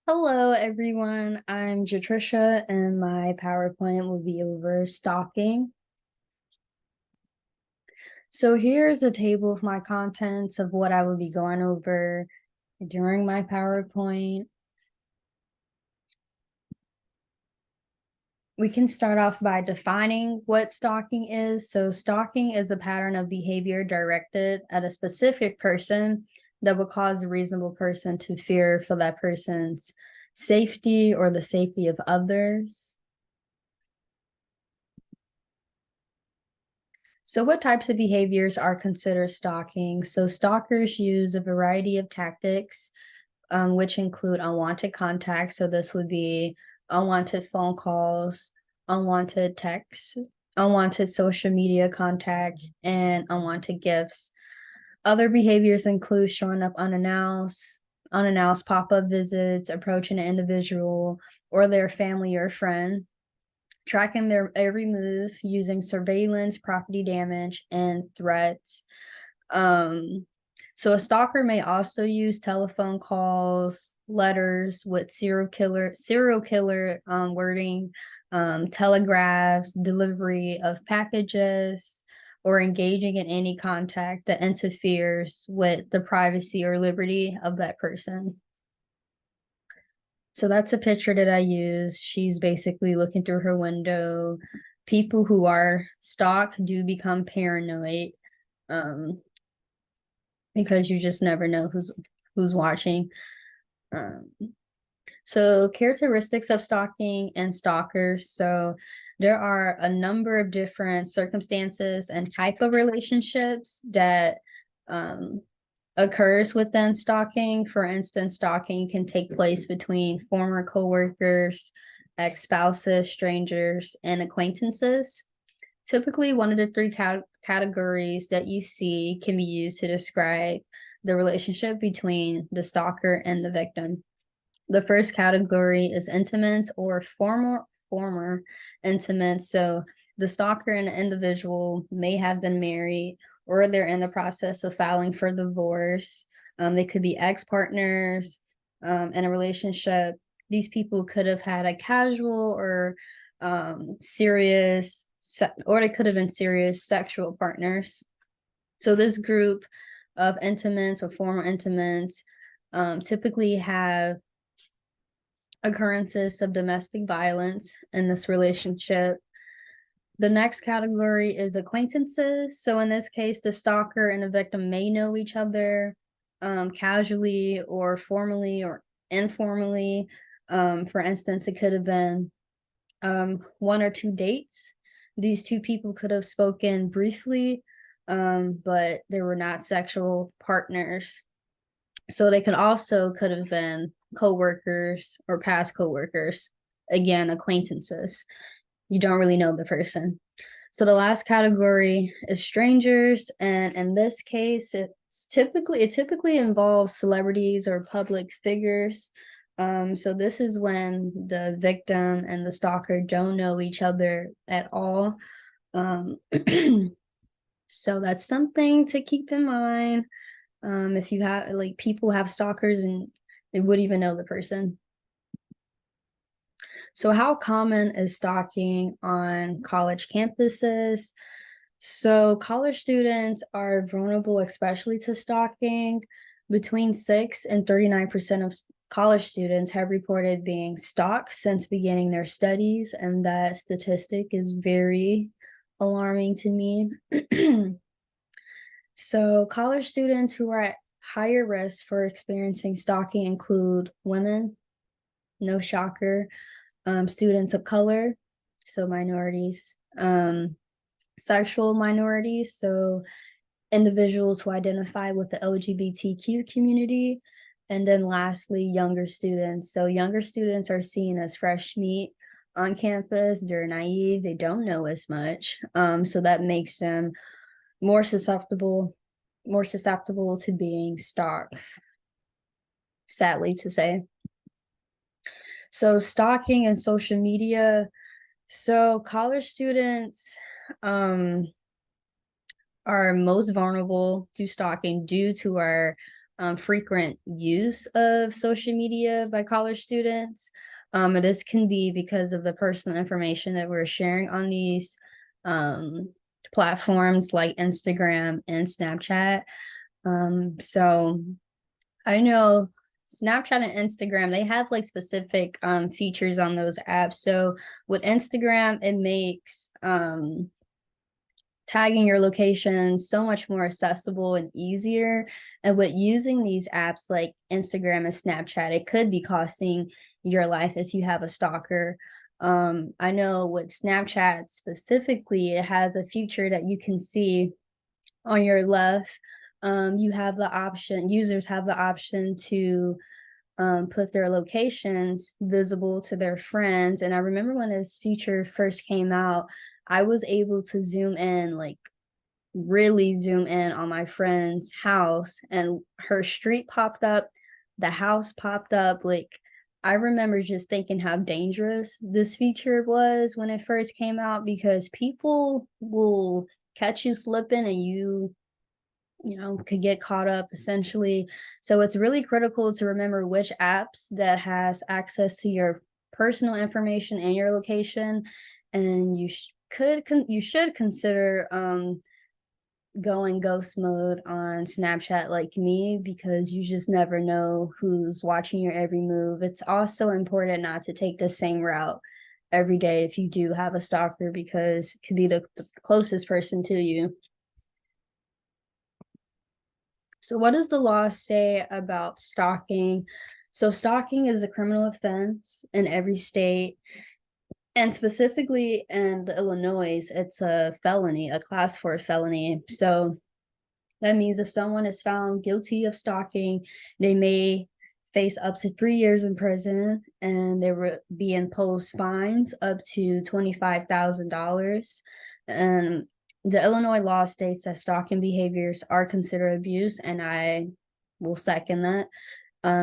Hello, everyone. I'm Jatricia, and my PowerPoint will be over stalking. So here's a table of my contents of what I will be going over during my PowerPoint. We can start off by defining what stalking is. So stalking is a pattern of behavior directed at a specific person that will cause a reasonable person to fear for that person's safety or the safety of others. So what types of behaviors are considered stalking? So stalkers use a variety of tactics, which include unwanted contacts. So this would be unwanted phone calls, unwanted texts, unwanted social media contact, and unwanted gifts. Other behaviors include showing up unannounced pop-up visits, approaching an individual or their family or friend, tracking their every move using surveillance, property damage, and threats. Um, so a stalker may also use telephone calls, letters with serial killer wording, telegraphs, delivery of packages, or engaging in any contact that interferes with the privacy or liberty of that person. So that's a picture that I use. She's basically looking through her window. People who are stalked do become paranoid, um, because you just never know who's watching. Um, so characteristics of stalking and stalkers. So there are a number of different circumstances and type of relationships that um, occurs within stalking. For instance, stalking can take place between former coworkers, ex-spouses, strangers, and acquaintances. Typically, one of the three categories that you see can be used to describe the relationship between the stalker and the victim. The first category is intimate or former intimate. So the stalker and the individual may have been married or they're in the process of filing for divorce. They could be ex-partners in a relationship. These people could have had a casual or serious, or they could have been serious sexual partners. So this group of intimates or former intimates typically have occurrences of domestic violence in this relationship. The next category is acquaintances. So in this case, the stalker and the victim may know each other casually or formally or informally. For instance, it could have been one or two dates. These two people could have spoken briefly, but they were not sexual partners. So they could have been coworkers or past coworkers. Again, acquaintances. You don't really know the person. So the last category is strangers, and in this case, it typically involves celebrities or public figures. So this is when the victim and the stalker don't know each other at all. Um, so that's something to keep in mind. If you have like people have stalkers and they wouldn't even know the person. So how common is stalking on college campuses? So college students are vulnerable, especially to stalking. Between 6 and 39% of college students have reported being stalked since beginning their studies, and that statistic is very alarming to me. So college students who are at higher risk for experiencing stalking include women, no shocker, students of color, so minorities, sexual minorities, so individuals who identify with the LGBTQ community, and then lastly, younger students. So younger students are seen as fresh meat on campus. They're naive, they don't know as much, so that makes them more susceptible to being stalked, sadly to say. So stalking and social media. So college students are most vulnerable to stalking due to our frequent use of social media by college students. And this can be because of the personal information that we're sharing on these platforms like Instagram and Snapchat. So I know Snapchat and Instagram, they have like specific features on those apps. So with Instagram, it makes tagging your location so much more accessible and easier. And with using these apps like Instagram and Snapchat, it could be costing your life if you have a stalker. I know with Snapchat specifically, it has a feature that you can see on your left. You have the option, users have the option to put their locations visible to their friends. And I remember when this feature first came out, I was able to zoom in, like really zoom in on my friend's house, and her street popped up, the house popped up. Like, I remember just thinking how dangerous this feature was when it first came out, because people will catch you slipping and you know, could get caught up essentially. So it's really critical to remember which apps that has access to your personal information and your location. And you should consider going ghost mode on Snapchat like me, because you just never know who's watching your every move. It's also important not to take the same route every day if you do have a stalker, because it could be the closest person to you. So what does the law say about stalking? So stalking is a criminal offense in every state, and specifically in Illinois, it's a felony, a class 4 felony. So that means if someone is found guilty of stalking, they may face up to 3 years in prison, and there will be imposed fines up to $25,000. And the Illinois law states that stalking behaviors are considered abuse, and I will second that.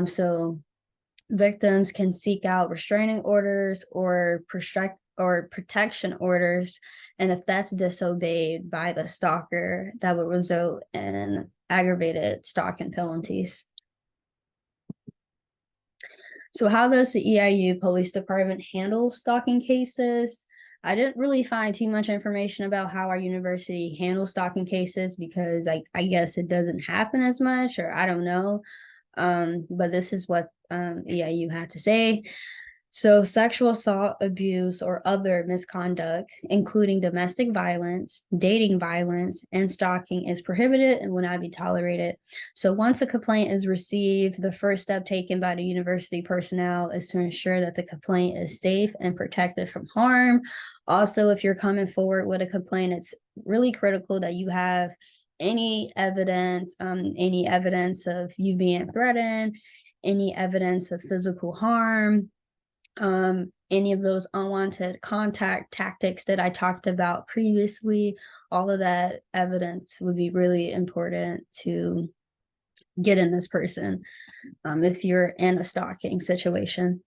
So victims can seek out restraining orders or protection orders, and if that's disobeyed by the stalker, that would result in aggravated stalking penalties. So how does the EIU Police Department handle stalking cases? I didn't really find too much information about how our university handles stalking cases, because I guess it doesn't happen as much, or I don't know. But this is what EIU had to say. So sexual assault, abuse, or other misconduct, including domestic violence, dating violence, and stalking, is prohibited and will not be tolerated. So once a complaint is received, the first step taken by the university personnel is to ensure that the complaint is safe and protected from harm. Also, if you're coming forward with a complaint, it's really critical that you have any evidence of you being threatened, any evidence of physical harm, any of those unwanted contact tactics that I talked about previously. All of that evidence would be really important to get in this person if you're in a stalking situation.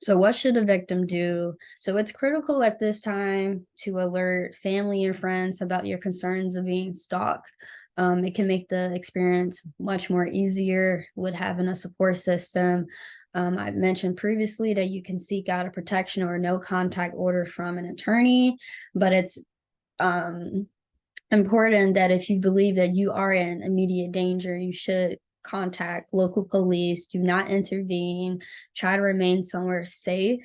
So what should a victim do? So it's critical at this time to alert family and friends about your concerns of being stalked. It can make the experience much more easier with having a support system. I've mentioned previously that you can seek out a protection or no contact order from an attorney, but it's important that if you believe that you are in immediate danger, you should contact local police. Do not intervene. Try to remain somewhere safe.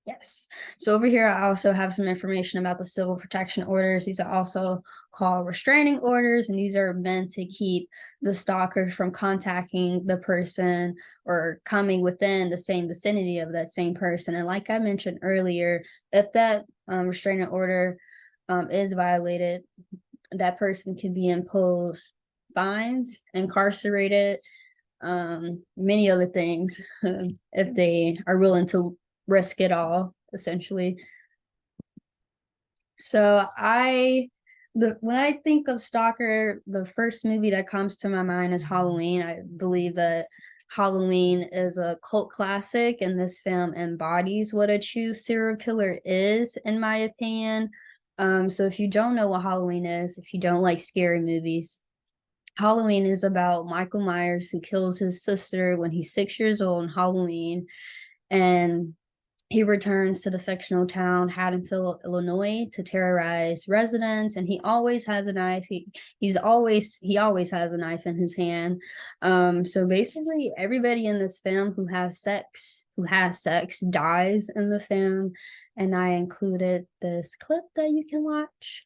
Yes. So over here, I also have some information about the civil protection orders. These are also called restraining orders, and these are meant to keep the stalker from contacting the person or coming within the same vicinity of that same person. And like I mentioned earlier, if that restraining order is violated, that person can be imposed fines, incarcerated, many other things if they are willing to risk it all, essentially. So when I think of stalker, the first movie that comes to my mind is Halloween. I believe that Halloween is a cult classic, and this film embodies what a true serial killer is, in my opinion. So if you don't know what Halloween is, if you don't like scary movies, Halloween is about Michael Myers who kills his sister when he's 6 years old on Halloween, and he returns to the fictional town Haddonfield, Illinois, to terrorize residents, and he always has a knife. He always has a knife in his hand. So basically, everybody in this film who has sex dies in the film, and I included this clip that you can watch.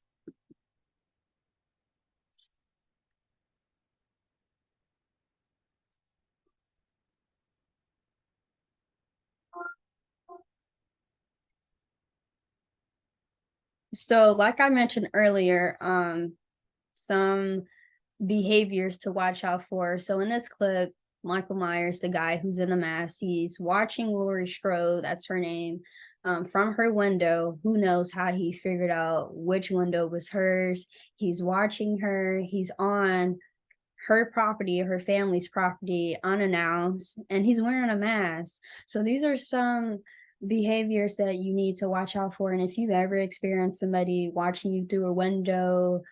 So, like I mentioned earlier, some behaviors to watch out for. So in this clip, Michael Myers, the guy who's in the mask, he's watching Laurie Strode, that's her name, from her window. Who knows how he figured out which window was hers? He's watching her. He's on her property, her family's property, unannounced, and he's wearing a mask. So these are some behaviors that you need to watch out for. And if you've ever experienced somebody watching you through a window,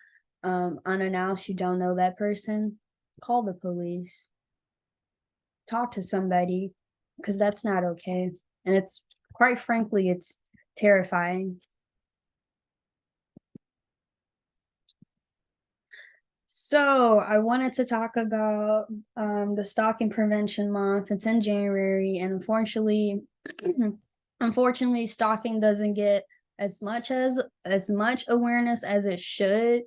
unannounced, you don't know that person, call the police, talk to somebody, because that's not okay. And it's, quite frankly, it's terrifying. So I wanted to talk about the Stalking Prevention Month. It's in January, and unfortunately, stalking doesn't get as much awareness as it should.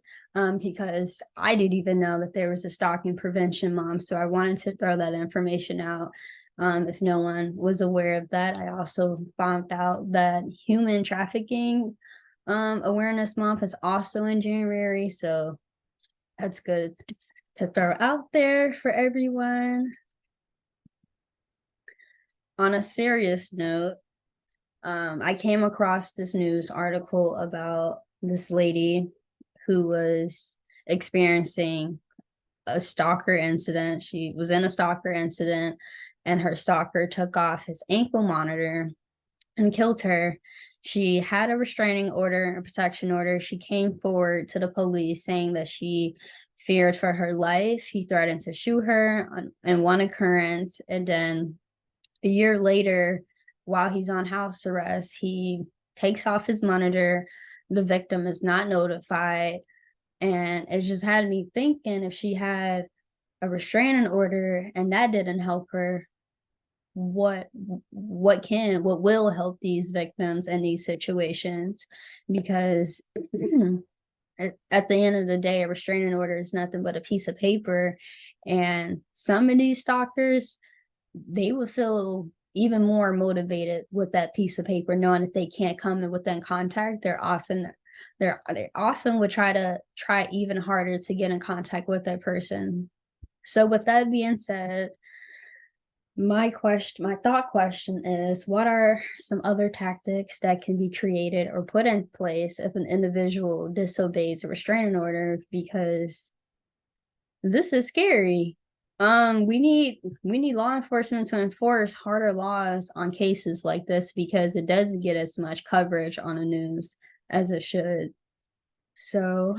Because I didn't even know that there was a Stalking Prevention Month, so I wanted to throw that information out. If no one was aware of that, I also found out that Human Trafficking Awareness Month is also in January, so that's good to throw out there for everyone. On a serious note, I came across this news article about this lady who was experiencing a stalker incident. She was in a stalker incident, and her stalker took off his ankle monitor and killed her. She had a restraining order, a protection order. She came forward to the police saying that she feared for her life. He threatened to shoot her in one occurrence. And then a year later, while he's on house arrest, he takes off his monitor. The victim is not notified. And it just had me thinking, if she had a restraining order and that didn't help her, what what will help these victims in these situations? Because at the end of the day, a restraining order is nothing but a piece of paper, and some of these stalkers, they would feel even more motivated with that piece of paper, knowing that they can't come within contact. They often would try even harder to get in contact with that person. So with that being said, my thought question is, what are some other tactics that can be created or put in place if an individual disobeys a restraining order? Because this is scary. We need law enforcement to enforce harder laws on cases like this, because it doesn't get as much coverage on the news as it should. So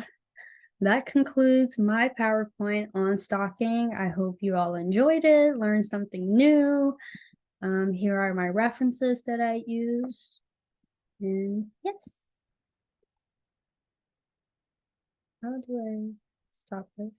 that concludes my PowerPoint on stalking. I hope you all enjoyed it, learned something new. Here are my references that I use. And yes, how do I stop this?